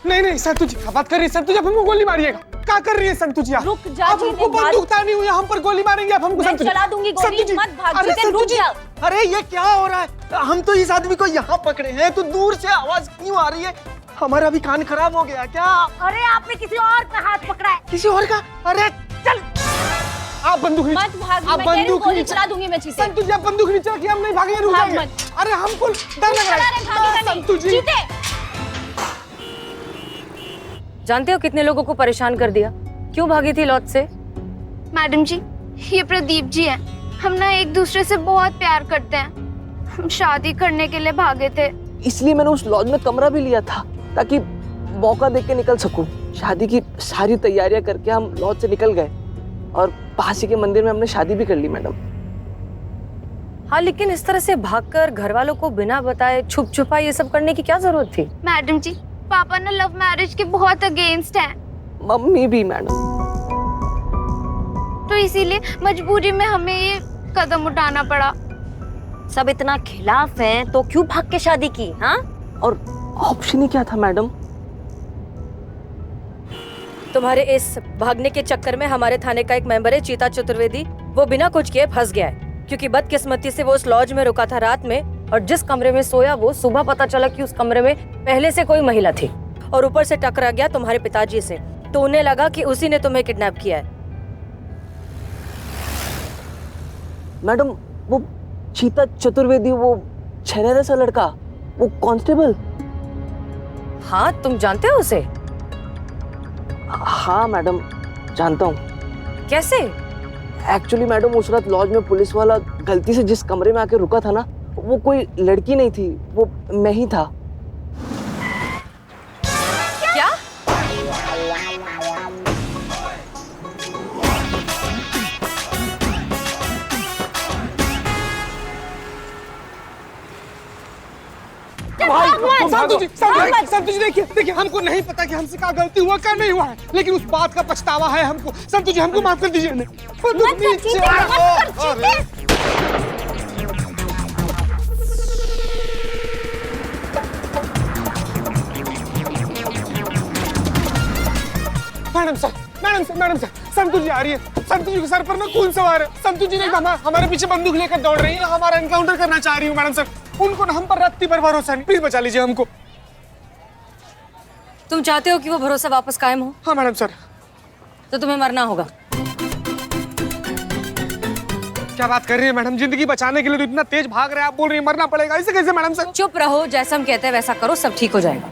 नहीं नहीं संतु जी क्या बात कर रही है संतु जी? आप हमको गोली मारिएगा, क्या कर रही है संतु जी? रुक जा आप हमको बंदूक तानी हुई, हम पर गोली मारेंगे आप हमको? मैं चला दूंगी गोली, मत भाग जीते, रुक जा। अरे ये क्या हो रहा है? हम तो इस आदमी को यहाँ पकड़े हैं, तो दूर से आवाज क्यों आ रही है? हमारा भी कान खराब हो गया क्या? अरे आपने किसी और का हाथ पकड़ा है। किसी और का? अरे चल, आप बंदूक मत भाग, मैं कह रही हूँ गोली चला दूंगी मैं चीते। संतु जी आप बंदूक नीचे रखिए, हम नहीं भागेंगे, रुक भाग जाएंगे। मत। अरे हमको डर लग रहा है संतु जी। चीते जानते हो कितने लोगों को परेशान कर दिया? क्यों भागी थी लॉज से? मैडम जी, ये प्रदीप जी हैं। हम ना एक दूसरे से बहुत प्यार करते हैं। हम शादी करने के लिए भागे थे। इसलिए मैंने उस लॉज में कमरा भी लिया था, ताकि मौका देख के निकल सकूं। शादी की सारी तैयारियां करके हम लॉज से निकल गए और पास ही के मंदिर में हमने शादी भी कर ली मैडम। हाँ, लेकिन इस तरह से भागकर घर वालों को बिना बताए छुप छुपा ये सब करने की क्या जरूरत थी? मैडम जी, पापा ना लव मैरिज के बहुत अगेंस्ट हैं, मम्मी भी मैडम। तो इसीलिए मजबूरी में हमें ये कदम उठाना पड़ा। सब इतना खिलाफ हैं तो क्यों भाग के शादी की? हाँ, और ऑप्शन ही क्या था मैडम? तुम्हारे इस भागने के चक्कर में हमारे थाने का एक मेंबर है चीता चतुर्वेदी, वो बिना कुछ किए फंस गया है, क्योंकि बदकिस्मती से वो उस लॉज में रुका था रात में, और जिस कमरे में सोया वो सुबह पता चला कि उस कमरे में पहले से कोई महिला थी, और ऊपर से टकरा गया तुम्हारे पिताजी से, तो उन्हें लगा कि उसी ने तुम्हें किडनैप किया है। मैडम, वो चीता चतुर्वेदी, वो छनेरा सा लड़का, वो कांस्टेबल। हाँ, तुम जानते हो उसे? हाँ मैडम, जानता हूँ। कैसे? एक्चुअली मैडम, उस रात लॉज में पुलिस वाला गलती से जिस कमरे में आके रुका था ना, वो कोई लड़की नहीं थी, वो मैं ही था। क्या? संतु जी देखिए हमको नहीं पता कि हमसे क्या गलती हुआ क्या नहीं हुआ है, लेकिन उस बात का पछतावा है हमको। संतु जी हमको माफ कर दीजिए। मैडम सर संतु जी आ रही है। संतु जी के सर पर ना खून सवार है। संतु जी ने हमारे पीछे बंदूक लेकर दौड़ रही है, हमारा एनकाउंटर करना चाह रही हूँ मैडम सर। उनको ना हम पर रत्ती पर भरोसा नहीं, प्लीज बचा लीजिए हमको। तुम चाहते हो कि वो भरोसा वापस कायम हो? हाँ मैडम सर। तो तुम्हें मरना होगा। क्या बात कर रही है मैडम? जिंदगी बचाने के लिए तो इतना तेज भाग रहे हैं, आप बोल रही हैं मरना पड़ेगा, ऐसे कैसे मैडम सर? चुप रहो, जैसा हम कहते हैं वैसा करो, सब ठीक हो जाएगा।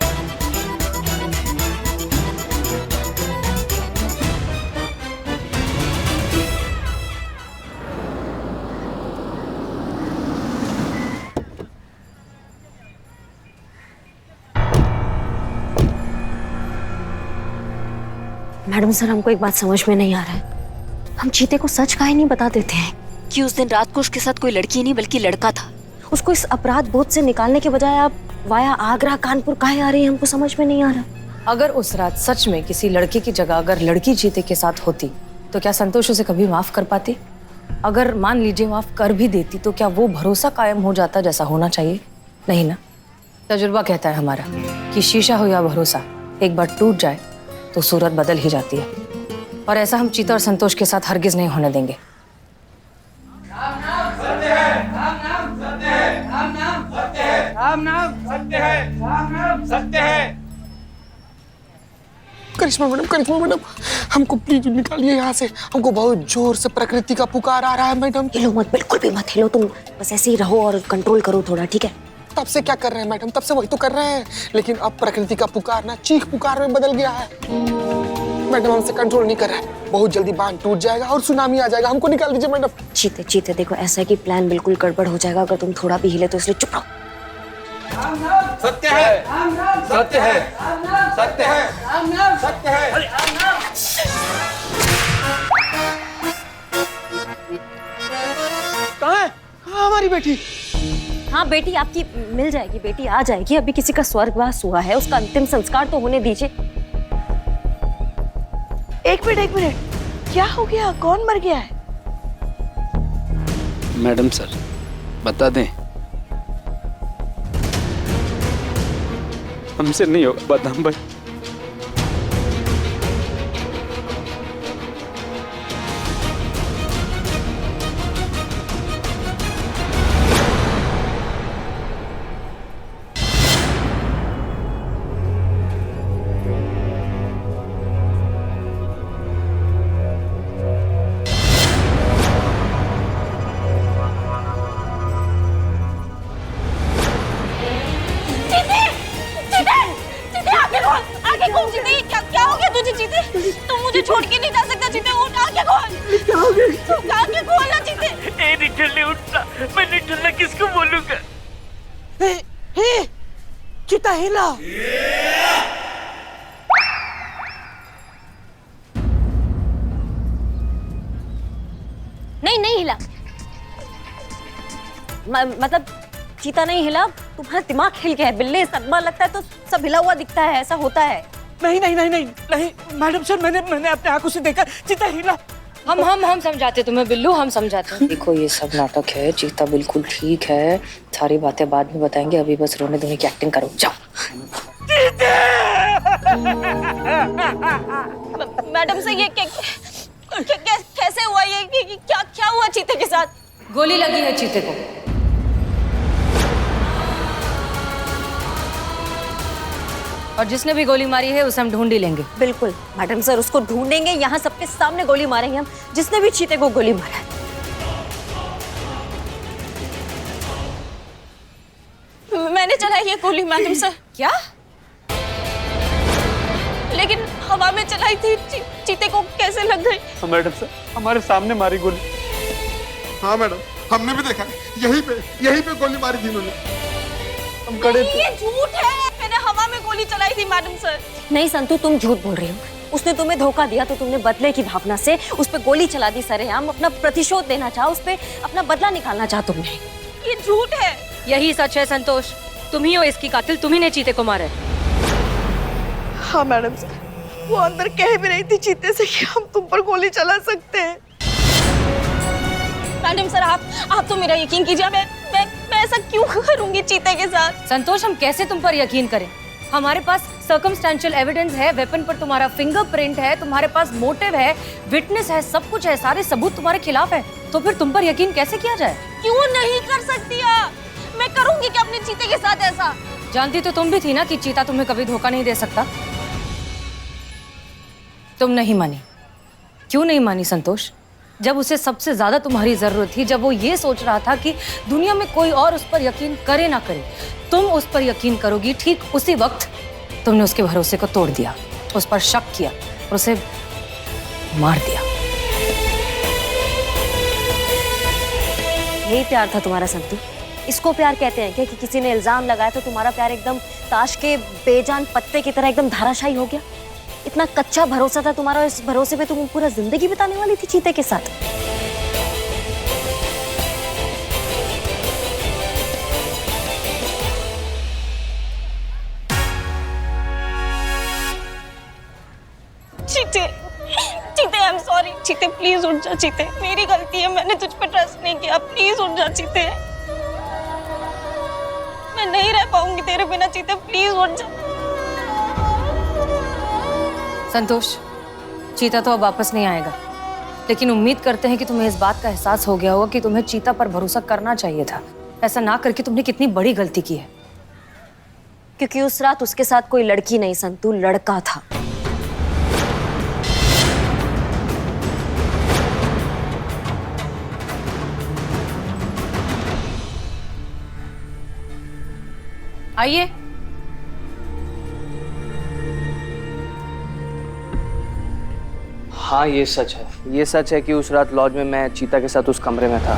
मैडम सर, हमको एक बात समझ में नहीं आ रहा है, हम चीते को सच काहे नहीं बता देते हैं कि उस दिन रात को उसके साथ कोई लड़की नहीं बल्कि लड़का था? उसको इस अपराध बोध से निकालने के बजाय आप वाया आगरा कानपुर काहे आ रही है, हमको समझ में नहीं आ रहा। अगर उस रात सच में किसी लड़की की जगह अगर लड़की चीते के साथ होती तो क्या संतोष उसे कभी माफ कर पाती? अगर मान लीजिए माफ कर भी देती तो क्या वो भरोसा कायम हो जाता जैसा होना चाहिए? नहीं ना। तजुर्बा कहता है हमारा कि शीशा हो या भरोसा, एक बार टूट जाए तो सूरत बदल ही जाती है, और ऐसा हम चीता और संतोष के साथ हरगिज नहीं होने देंगे। करिश्मा मैडम हमको प्लीज निकालिए यहाँ से, हमको बहुत जोर से प्रकृति का पुकार आ रहा है मैडम। हिलो मत, बिल्कुल भी मत हिलो, तुम बस ऐसे ही रहो और कंट्रोल करो थोड़ा, ठीक है? तब से क्या कर रहे हैं मैडम? तब से वही तो कर रहे हैं, लेकिन अब प्रकृति का पुकार ना चीख पुकार में बदल गया है मैडम। हमसे कंट्रोल नहीं कर रहा है, बहुत जल्दी बांध टूट जाएगा और सुनामी आ जाएगा, हमको निकाल दीजिए मैडम। चीते देखो, ऐसा है कि प्लान बिल्कुल गड़बड़ हो जाएगा अगर तुम थोड़ा भी हिले, तो इसलिए चुप रहो। सत्य है, सत्य है, सत्य है, सत्य है। कहाँ है? कहाँ हमारी बेटी? हाँ, बेटी आपकी मिल जाएगी, बेटी आ जाएगी। अभी किसी का स्वर्गवास हुआ है, उसका अंतिम संस्कार तो होने दीजिए। एक मिनट, क्या हो गया? कौन मर गया है? मैडम सर बता दें, हमसे नहीं होगा बदनाम भाई, चीते क्या क्या हो गया तुझे चीते? तुम मुझे छोड़ के नहीं जा सकता चीते, उठ आके खोल। क्या हो गया? तू आके खोल ना चीते। ए निठल्ले ने उठना, मैं निठल्ला किसको बोलूंगा? हे चीता हिला। नहीं नहीं हिला, मतलब चीता नहीं हिला, तुम्हारा दिमाग हिल गया है। बिल्ली सदमा लगता है तो सब हिला हुआ दिखता है, ऐसा होता है। नहीं नहीं नहीं नहीं नहीं मैडम सर, मैंने अपने आंखों से देखा, चीता हिला। हम समझाते तुम्हें बिल्लू, हम समझाते। देखो ये सब नाटक है, चीता बिल्कुल ठीक है, सारी बातें बाद में बताएंगे, अभी बस रोने धोने की एक्टिंग करो, जाओ। मैडम से ये कैसे हुआ ये? क्या क्या हुआ चीते के साथ? गोली लगी है चीते को। और जिसने भी गोली मारी है उसे हम ढूंढ ही लेंगे। बिल्कुल मैडम सर, उसको ढूंढेंगे, यहाँ सबके सामने गोली मारेंगे हम, जिसने भी चीते को गोली मारा है। मैंने चलाई ये गोली मैडम सर। क्या? लेकिन हवा में चलाई थी, चीते को कैसे लग गई? मैडम सर, हमारे सामने मारी गोली। हाँ मैडम, हमने भी देखा, यहीं पे गोली मारी थी इन्होंने। हम खड़े थे। ये झूठ है, मैंने हवा में गोली चलाई थी मैडम सर। नहीं संतू, तुम झूठ बोल रही हो। उसने तुम्हें धोखा दिया तो तुमने बदले की भावना से उस पर गोली चला दी सरेआम, अपना प्रतिशोध देना चाहा, उस पर अपना बदला निकालना चाहा तुमने। ये झूठ है। यही सच है संतोष, तुम ही हो इसकी कातिल, तुम ही ने चीते को मारा है। हाँ मैडम सर, वो अंदर कह भी रही थी चीते से कि हम तुम पर गोली चला सकते हैं। मैडम सर, आप तो मेरा यकीन कीजिए, मैं ऐसा क्यों करूंगी चीते के साथ? संतोष, हम कैसे तुम पर यकीन करें? हमारे पास सर्कमस्टेंशियल एविडेंस है, वेपन पर तुम्हारा फिंगरप्रिंट है, तुम्हारे पास मोटिव है, विटनेस है, सब कुछ है, सारे सबूत तुम्हारे खिलाफ है, तो फिर तुम पर यकीन कैसे किया जाए? क्यों नहीं कर सकती आप? मैं करूंगी क्या अपने चीते के साथ ऐसा? जानती तो तुम भी थी ना कि चीता तुम्हें कभी धोखा नहीं दे सकता। तुम नहीं मानी। क्यों नहीं मानी संतोष? जब उसे सबसे ज्यादा तुम्हारी जरूरत थी, जब वो ये सोच रहा था कि दुनिया में कोई और उस पर यकीन करे ना करे, तुम उस पर यकीन करोगी, ठीक उसी वक्त तुमने उसके भरोसे को तोड़ दिया, उस पर शक किया और उसे मार दिया। यही प्यार था तुम्हारा संतू? इसको प्यार कहते हैं क्या कि किसी ने इल्जाम लगाया तो तुम्हारा प्यार एकदम ताश के बेजान पत्ते की तरह एकदम धाराशायी हो गया? इतना कच्चा भरोसा था तुम्हारा, इस भरोसे पे तुम पूरा जिंदगी बिताने वाली थी चीते के साथ? चीते, चीते आई एम सॉरी। चीते प्लीज उठ जा चीते, मेरी गलती है, मैंने तुझ पे ट्रस्ट नहीं किया, प्लीज उठ जा चीते। मैं नहीं रह पाऊंगी तेरे बिना चीते, प्लीज उठ जा। संतोष, चीता तो अब वापस नहीं आएगा, लेकिन उम्मीद करते हैं कि तुम्हें इस बात का एहसास हो गया होगा कि तुम्हें चीता पर भरोसा करना चाहिए था। ऐसा ना करके तुमने कितनी बड़ी गलती की है। क्योंकि उस रात उसके साथ कोई लड़की नहीं संतू, लड़का था। आइए। हाँ ये सच है, ये सच है कि उस रात लॉज में मैं चीता के साथ उस कमरे में था।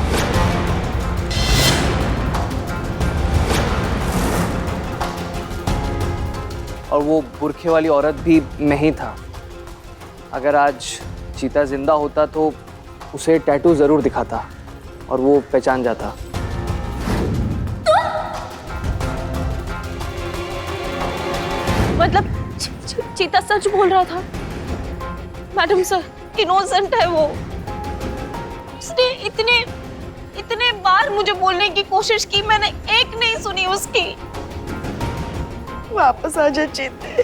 और वो बुरखे वाली औरत भी मैं ही था। अगर आज चीता जिंदा होता तो उसे टैटू जरूर दिखाता और वो पहचान जाता। मतलब चीता सच बोल रहा था मैडम सर, इनोसेंट है वो। उसने इतने बार मुझे बोलने की कोशिश की, मैंने एक नहीं सुनी उसकी। वापस आ जा चीते।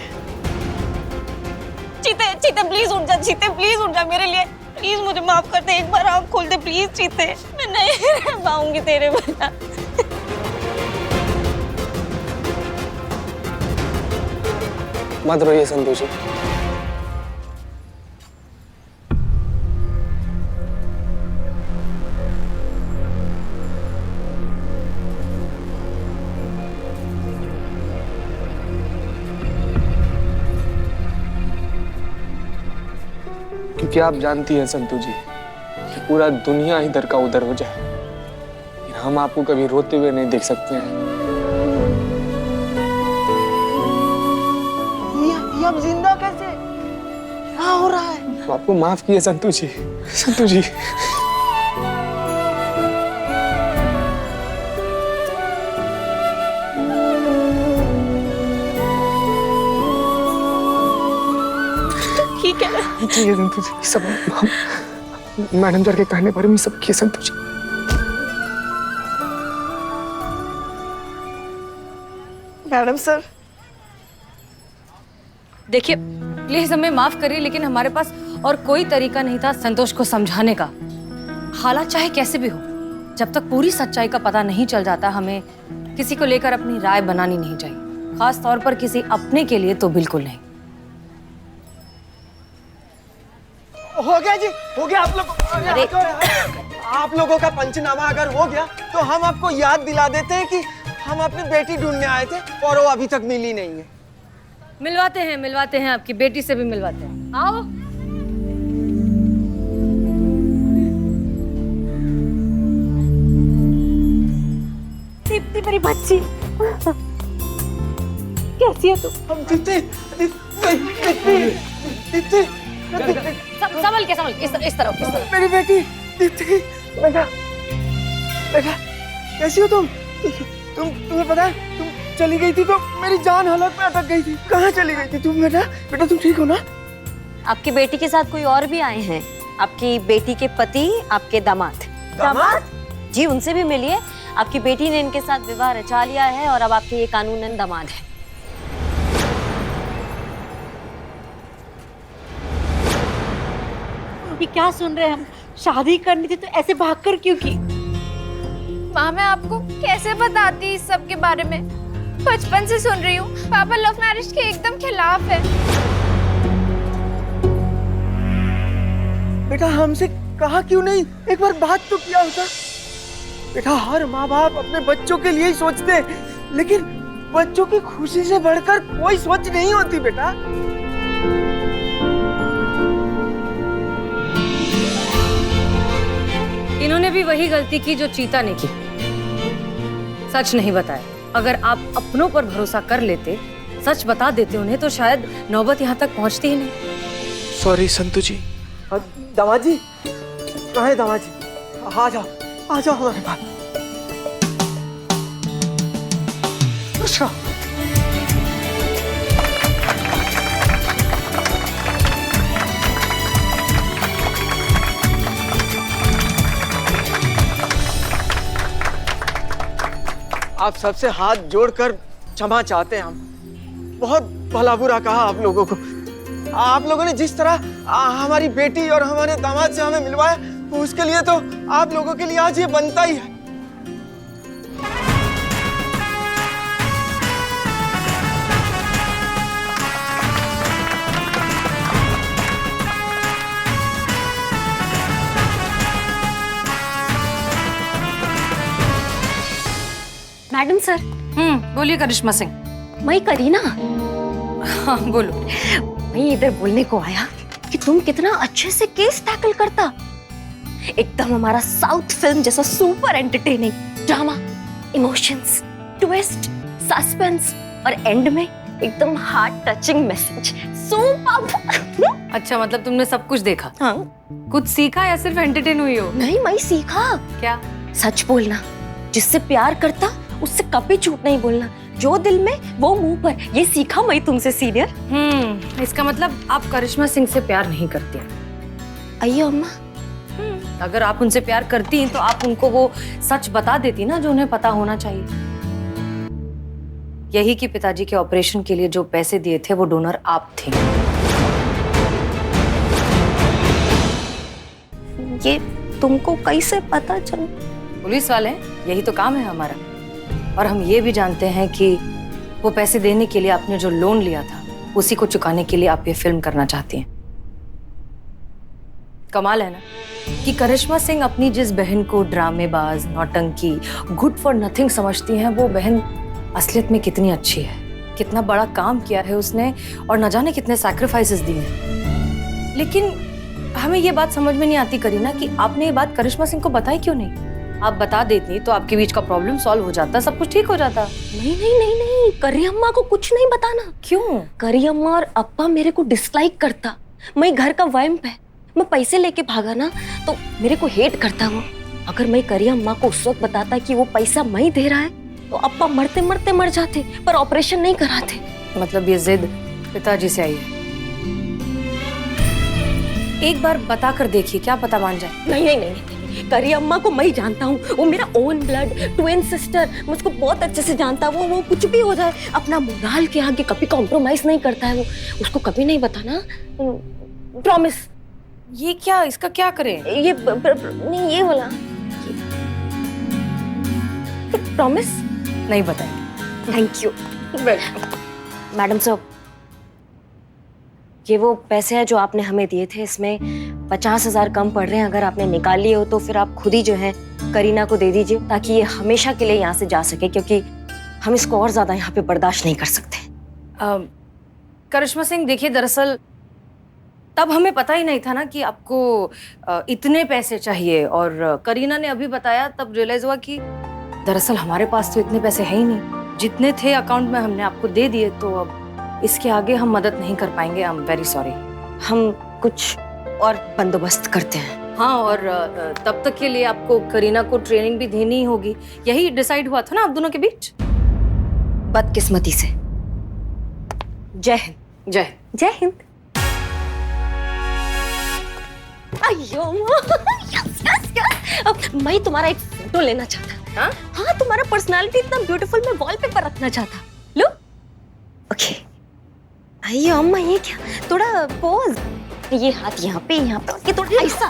चीते, चीते प्लीज उठ जा, चीते प्लीज उठ जा मेरे लिए, प्लीज मुझे माफ कर दे, एक बार आँख खोल दे प्लीज चीते, मैं नहीं रह पाऊंगी तेरे बिना। मत रोइए संतू जी। क्योंकि आप जानती हैं संतू जी कि पूरा दुनिया इधर का उधर हो जाए, लेकिन हम आपको कभी रोते हुए नहीं देख सकते हैं। ये अब जिंदा कैसे? क्या हो रहा है? तो आपको माफ किए संतू जी, संतू जी। ठीक है ठीक है संतू जी, सब हम मैडम सर के कहने पर भी सब किए संतू जी। मैडम सर, देखिए प्लीज हमें माफ करिए, लेकिन हमारे पास और कोई तरीका नहीं था संतोष को समझाने का। हालात चाहे कैसे भी हो, जब तक पूरी सच्चाई का पता नहीं चल जाता, हमें किसी को लेकर अपनी राय बनानी नहीं चाहिए, खास तौर पर किसी अपने के लिए तो बिल्कुल नहीं। हो गया जी, हो गया। आप लोगों का पंचनामा अगर हो गया तो हम आपको याद दिला देते हैं कि हम अपनी बेटी ढूंढने आए थे और वो अभी तक मिली नहीं है। मिलवाते हैं, आपकी बेटी से भी मिलवाते हैं। आओ। दीप्ति मेरी बच्ची, कैसी है तू? हम दीप्ति संभल के इस तरफ। मेरी बेटी दीप्ति, बेटा कैसी हो तुम? तुम्हें पता है तुम चली गई थी तो मेरी जान हालत में अटक गई थी। कहाँ चली गई थी तुम? बेटा तुम ठीक हो ना? आपकी बेटी के साथ कोई और भी आए हैं, आपकी बेटी के पति, आपके दामाद। जी, उनसे भी मिलिए। आपकी बेटी ने इनके साथ विवाह रचा लिया है और अब आपके ये कानूनन दामाद है। ये क्या सुन रहे हैं हम? शादी करनी थी तो ऐसे भागकर क्यों की? माँ, मैं आपको कैसे बताती इस सब के बारे में? बचपन से सुन रही हूँ पापा लव मैरिज के एकदम खिलाफ है। बेटा हमसे कहा क्यों नहीं? एक बार बात तो किया होता। बेटा हर माँ बाप अपने बच्चों के लिए ही सोचते हैं, लेकिन बच्चों की खुशी से बढ़कर कोई सोच नहीं होती बेटा। इन्होंने भी वही गलती की जो चीता ने की, सच नहीं बताया। अगर आप अपनों पर भरोसा कर लेते, सच बता देते उन्हें, तो शायद नौबत यहाँ तक पहुँचती ही नहीं। सॉरी संतू जी। दामाद जी, कहाँ है दामाद जी? आ जाओ हमारे पास। अच्छा आप सबसे हाथ जोड़कर क्षमा चाहते हैं हम। बहुत भला बुरा कहा आप लोगों को। आप लोगों ने जिस तरह हमारी बेटी और हमारे दामाद से हमें मिलवाया, तो उसके लिए तो आप लोगों के लिए आज ये बनता ही है। Madam sir. बोलिए करिश्मा सिंह। मैं करीना। हाँ बोलो। मैं इधर बोलने को आया कि तुम कितना अच्छे से केस टैकल करता। एकदम हमारा साउथ फिल्म जैसा super entertaining drama, emotions, twist, suspense और एंड में एकदम हार्ट टचिंग मैसेज। सुपर। अच्छा, मतलब तुमने सब कुछ देखा? हाँ। कुछ सीखा या सिर्फ एंटरटेन हुई हो? नहीं, मैं सीखा। क्या? सच बोलना, जिससे प्यार करता उससे कभी झूठ नहीं बोलना, जो दिल में वो मुंह पर। ये सीखा मैं तुमसे सीनियर। इसका मतलब आप करिश्मा सिंह से प्यार नहीं करती हैं? आइए अम्मा। अगर आप उनसे प्यार करती हैं तो आप उनको वो सच बता देती ना जो उन्हें पता होना चाहिए। यही कि पिताजी के ऑपरेशन के लिए जो पैसे दिए थे वो डोनर आप थे। ये तुमको कैसे पता चला? पुलिस वाले हैं, यही तो काम है हमारा। और हम ये भी जानते हैं कि वो पैसे देने के लिए आपने जो लोन लिया था, उसी को चुकाने के लिए आप ये फिल्म करना चाहती हैं। कमाल है ना कि करिश्मा सिंह अपनी जिस बहन को ड्रामेबाज, नौटंकी, गुड फॉर नथिंग समझती हैं, वो बहन असलियत में कितनी अच्छी है। कितना बड़ा काम किया है उसने और न जाने कितने सैक्रिफाइसेस दिए हैं। लेकिन हमें ये बात समझ में नहीं आती करीना कि आपने ये बात करिश्मा सिंह को बताई क्यों नहीं? आप बता देती तो आपके बीच का प्रॉब्लम सॉल्व हो जाता, सब कुछ ठीक हो जाता। नहीं, करी अम्मा को कुछ नहीं बताना। क्यों? करी अम्मा और अप्पा मेरे को डिसलाइक करता। मैं घर का वैम्प है, मैं पैसे लेके भागा ना तो मेरे को हेट करता वो। अगर मैं करी अम्मा को उस वक्त बताता कि वो पैसा मैं दे रहा है तो अप्पा मरते मरते मर जाते, पर ऑपरेशन नहीं कराते। मतलब ये जिद पिताजी से आई है। एक बार बता कर देखिए, क्या पता मान जाए। नहीं, करी अम्मा को मैं जानता हूँ, वो मेरा ओन ब्लड ट्विन सिस्टर, मुझको बहुत अच्छे से जानता। वो कुछ भी हो जाए अपना मोराल के आगे कभी कॉम्प्रोमाइज नहीं करता है वो। उसको कभी नहीं बताना, प्रॉमिस। ये क्या, इसका क्या करें? ये नहीं, ये वाला प्रॉमिस नहीं बताएंगे। Thank you. मैडम साहब, ये वो पैसे हैं जो आपने हमें दिए थे, इसमें 50,000 कम पड़ रहे हैं। अगर आपने निकाल लिए हो तो फिर आप खुद ही जो है करीना को दे दीजिए, ताकि ये हमेशा के लिए यहाँ से जा सके, क्योंकि हम इसको और ज्यादा यहाँ पे बर्दाश्त नहीं कर सकते। करिश्मा सिंह, देखिए दरअसल तब हमें पता ही नहीं था ना कि आपको इतने पैसे चाहिए, और करीना ने अभी बताया तब रियलाइज हुआ कि दरअसल हमारे पास तो इतने पैसे है ही नहीं। जितने थे अकाउंट में हमने आपको दे दिए, तो अब इसके आगे हम मदद नहीं कर पाएंगे। I am very sorry. हम कुछ और बंदोबस्त करते हैं। हाँ, और तब तक के लिए आपको करीना को ट्रेनिंग भी देनी ही होगी। यही डिसाइड हुआ था ना आप दोनों के बीच? बदकिस्मती से। जय हिंद। जय जय हिंद। अयो यस यस यस। अब मैं तुम्हारा एक फोटो लेना चाहता। हाँ, तुम्हारा पर्सनालिटी इतना ब्यूटीफुल, मैं वॉलपेपर रखना चाहता। लो। ओके। अयो अम्मा, ये क्या, थोड़ा पोज। ये हाथ यहाँ पे ये थोड़ा ऐसा।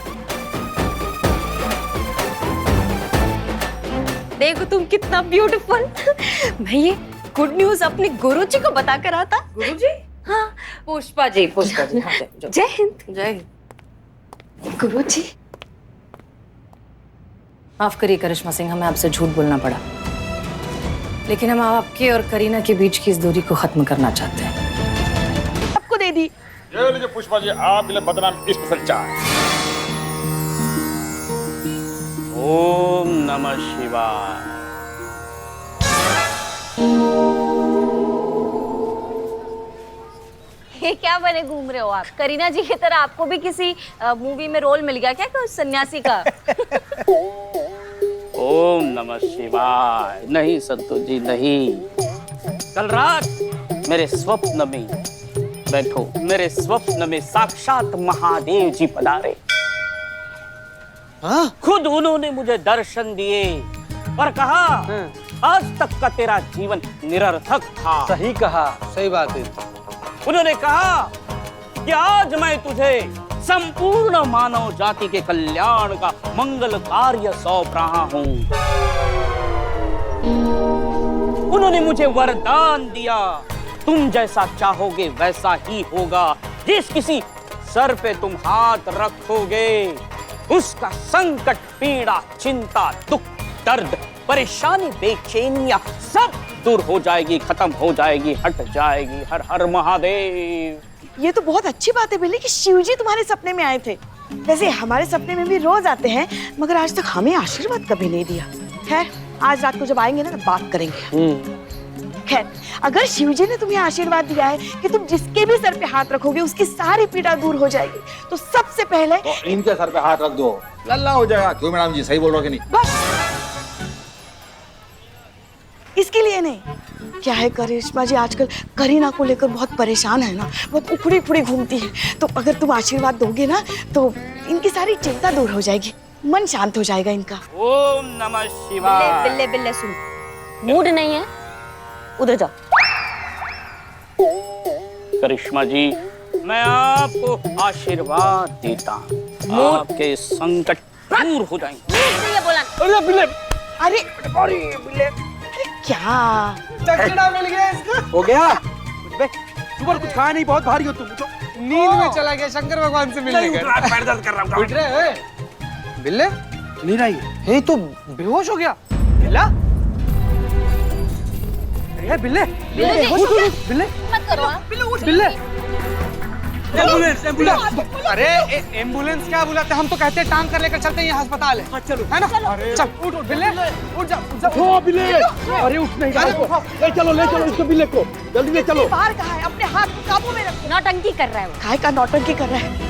देखो तुम कितना ब्यूटीफुल। मैं ये गुड न्यूज अपने गुरुजी को बता कर आता। गुरुजी? हाँ, पुष्पा जी। जय हिंद। जय हिंद। गुरुजी। माफ करिए करिश्मा सिंह, हमें आपसे झूठ बोलना पड़ा, लेकिन हम आपके और करीना के बीच की इस दूरी को खत्म करना चाहते हैं। आपको दे दी। ये लीजिए पुष्पा जी, आप मिले बदनाम स्पेशल चाय। ओम नमः शिवाय। ये क्या बने घूम रहे हो आप? करीना जी की तरह आपको भी किसी मूवी में रोल मिल गया क्या, कोई सन्यासी का? ओम नमः शिवाय। नहीं संतोष जी, नहीं। कल रात मेरे स्वप्न में, बैठो, मेरे स्वप्न में साक्षात महादेव जी पधारे। हाँ? खुद उन्होंने मुझे दर्शन दिए और कहा, आज तक का तेरा जीवन निरर्थक था। सही कहा, सही बात है। उन्होंने कहा कि आज मैं तुझे संपूर्ण मानव जाति के कल्याण का मंगल कार्य सौंप रहा हूं। उन्होंने मुझे वरदान दिया, तुम जैसा चाहोगे वैसा ही होगा। जिस किसी सर पे तुम हाथ रखोगे उसका संकट, पीड़ा, चिंता, दुख, दर्द, परेशानी, बेचैनियां सब दूर हो जाएगी, खत्म हो जाएगी, हट जाएगी। हर हर महादेव। ये तो बहुत अच्छी बात है बिल्ली कि शिवजी तुम्हारे सपने में आए थे। वैसे हमारे सपने में भी रोज आते हैं, मगर आज तक हमें आशीर्वाद कभी नहीं दिया। खैर, आज रात को जब आएंगे ना तो बात करेंगे। खैर, अगर शिवजी ने तुम्हें आशीर्वाद दिया है कि तुम जिसके भी सर पे हाथ रखोगे उसकी सारी पीड़ा दूर हो जाएगी, तो सबसे पहले तो इनके सर पे हाथ रख दो, लल्ला हो जाएगा। क्यों मैडम जी, सही बोल रहे हो कि नहीं? बस इसके लिए नहीं। क्या है, करिश्मा जी आजकल करीना को लेकर बहुत परेशान है ना, बहुत उखड़ी उखड़ी घूमती है। तो अगर तुम आशीर्वाद दोगे ना तो इनकी सारी चिंता दूर हो जाएगी, मन शांत हो जाएगा इनका। ओम नमः शिवाय। बिल्ले बिल्ले सुन, मूड नहीं है, उधर जाओ। करिश्मा जी, मैं आपको आशीर्वाद देता हूँ, आपके संकट दूर हो जाएंगे। ये बोला। अरे बिल्ले, अरे बिल्ले, क्या चकड़ा मिल गया इसका। हो गया? सुबह कुछ खाया नहीं, बहुत भारी हो तुम। नींद में चला गया, शंकर भगवान से मिलने गया। पैर दर्द कर रहा हूँ। उठ रहे हैं? बिल्ले नहीं रही है, तो बेहोश हो गया। बिल्ला, बिल्ले, बिल्ले उठ, बिल्ले, मत करो। बिल्ले, एम्बुलेंस एम्बुलेंस। अरे एम्बुलेंस क्या बुलाते, हम तो कहते हैं टांग कर लेकर चलते हैं, ये अस्पताल है। चलो है ना, चल उठ उठ बिल्ले, उठ जा उठ जा। हो बिल्ले, अरे उठ नहीं रहा, ले चलो इसको बिल्ले को, जल्दी ले चलो। बाहर कहाँ है, अपने हाथ को काबू में रखो। नौटंकी कर रहा है वो। काय का नौटंकी कर रहा है?